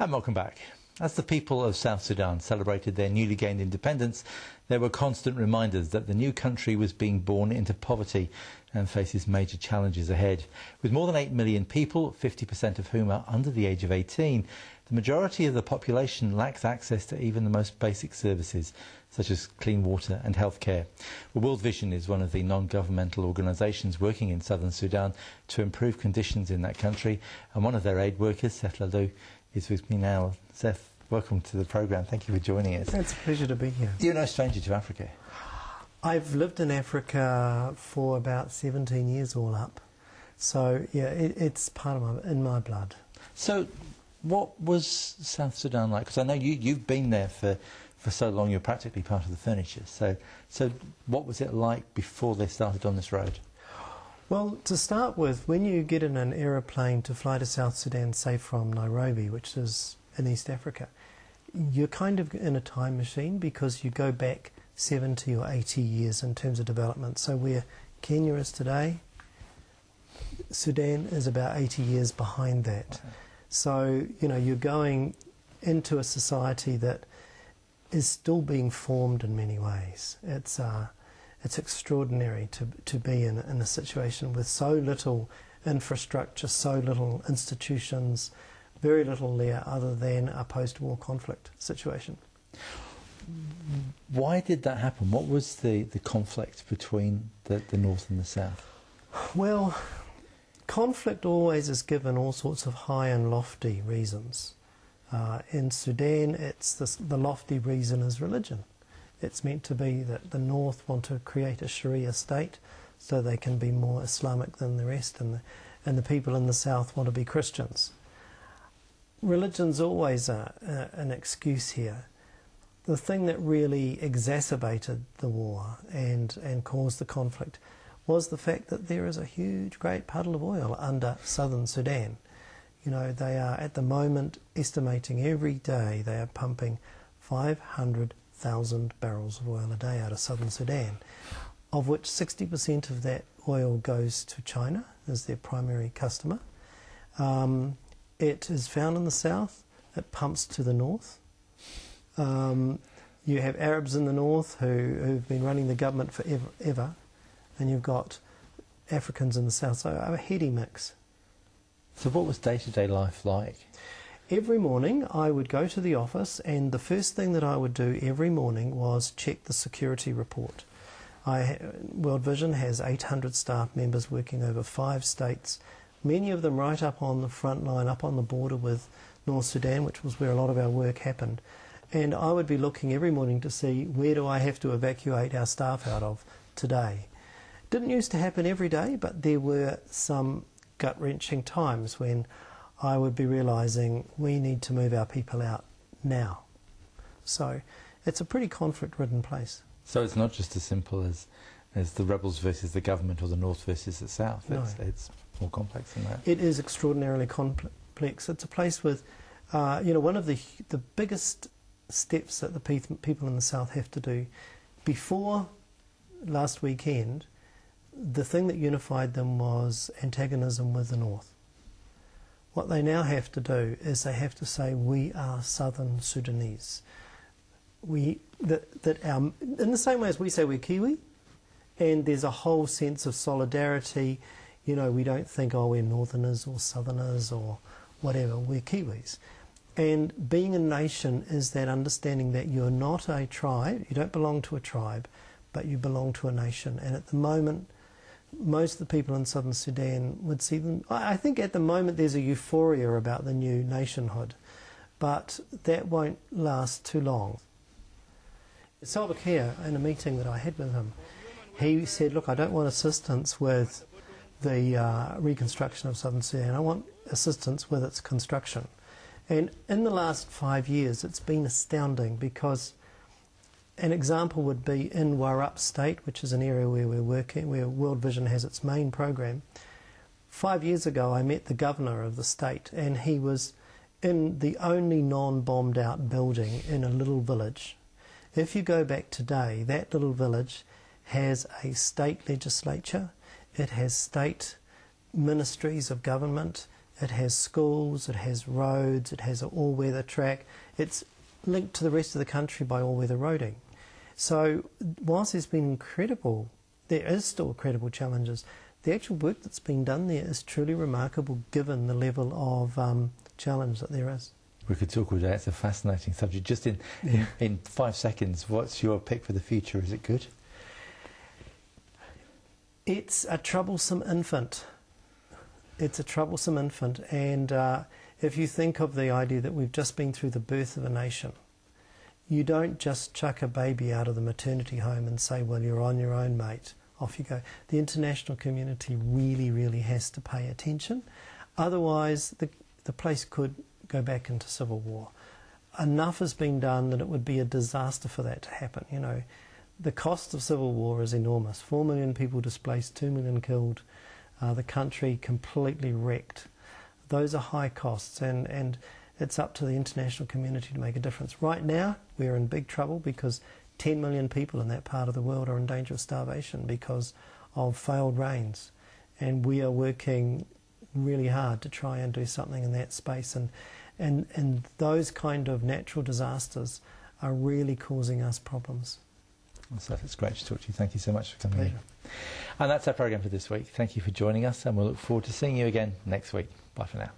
And welcome back. As the people of South Sudan celebrated their newly gained independence, there were constant reminders that the new country was being born into poverty and faces major challenges ahead. With more than 8 million people, 50% of whom are under the age of 18, the majority of the population lacks access to even the most basic services, such as clean water and healthcare. Well, World Vision is one of the non-governmental organisations working in Southern Sudan to improve conditions in that country, and one of their aid workers, Seth Le Leu, is with me now. Seth, welcome to the programme. Thank you for joining us. It's a pleasure to be here. You're no stranger to Africa. I've lived in Africa for about 17 years all up. So, yeah, it's part of in my blood. So, what was South Sudan like? Because I know you've been there for so long, you're practically part of the furniture. So what was it like before they started on this road? Well, to start with, when you get in an aeroplane to fly to South Sudan, say from Nairobi, which is in East Africa, you're kind of in a time machine because you go back 70 or 80 years in terms of development. So where Kenya is today, Sudan is about 80 years behind that. Okay. So, you know, you're going into a society that is still being formed in many ways. It's extraordinary to be in a situation with so little infrastructure, so little institutions, very little there other than a post-war conflict situation. Why did that happen? What was the conflict between the north and the south? Well, conflict always is given all sorts of high and lofty reasons. In Sudan, it's the lofty reason is religion. It's meant to be that the north want to create a Sharia state so they can be more Islamic than the rest, and the people in the south want to be Christians. Religion's always an excuse here. The thing that really exacerbated the war and caused the conflict was the fact that there is a huge, great puddle of oil under Southern Sudan. You know, they are at the moment estimating every day they are pumping 500,000 barrels of oil a day out of Southern Sudan, of which 60% of that oil goes to China as their primary customer. It is found in the south, it pumps to the north. You have Arabs in the north who've been running the government forever, and you've got Africans in the south, so a heady mix. So what was day-to-day life like? Every morning I would go to the office, and the first thing that I would do every morning was check the security report. World Vision has 800 staff members working over 5 states, many of them right up on the front line, up on the border with North Sudan, which was where a lot of our work happened. And I would be looking every morning to see where do I have to evacuate our staff out of today. Didn't used to happen every day, but there were some gut-wrenching times when I would be realising we need to move our people out now. So it's a pretty conflict-ridden place. So it's not just as simple as the rebels versus the government or the north versus the south. No. It's more complex than that. It is extraordinarily complex. It's a place with, one of the biggest steps that the people in the south have to do. Before last weekend, the thing that unified them was antagonism with the north. What they now have to do is they have to say, we are Southern Sudanese. In the same way as we say we're Kiwi, and there's a whole sense of solidarity. You know, we don't think, oh, we're Northerners or Southerners or whatever, we're Kiwis. And being a nation is that understanding that you're not a tribe, you don't belong to a tribe, but you belong to a nation. And at the moment, most of the people in Southern Sudan would see them. I think at the moment there's a euphoria about the new nationhood, but that won't last too long. Salva Kiir, in a meeting that I had with him, he said, look, I don't want assistance with the reconstruction of Southern Sudan, I want assistance with its construction. And in the last 5 years it's been astounding, because an example would be in Warup State, which is an area where we're working, where World Vision has its main program. 5 years ago I met the governor of the state, and he was in the only non-bombed out building in a little village. If you go back today, that little village has a state legislature, it has state ministries of government, it has schools, it has roads, it has an all-weather track. It's linked to the rest of the country by all-weather roading. So whilst there's been there is still incredible challenges. The actual work that's been done there is truly remarkable given the level of challenge that there is. We could talk all day. It's a fascinating subject. Just in 5 seconds, what's your pick for the future? Is it good? It's a troublesome infant. It's a troublesome infant, and if you think of the idea that we've just been through the birth of a nation, you don't just chuck a baby out of the maternity home and say, well, you're on your own, mate, off you go. The international community really, really has to pay attention. Otherwise, the place could go back into civil war. Enough has been done that it would be a disaster for that to happen. You know, the cost of civil war is enormous. 4 million people displaced, 2 million killed, the country completely wrecked. Those are high costs, and it's up to the international community to make a difference. Right now, we're in big trouble because 10 million people in that part of the world are in danger of starvation because of failed rains. And we are working really hard to try and do something in that space. And those kind of natural disasters are really causing us problems. Well, Seth, it's great to talk to you. Thank you so much for coming in. And that's our programme for this week. Thank you for joining us, and we'll look forward to seeing you again next week. Bye for now.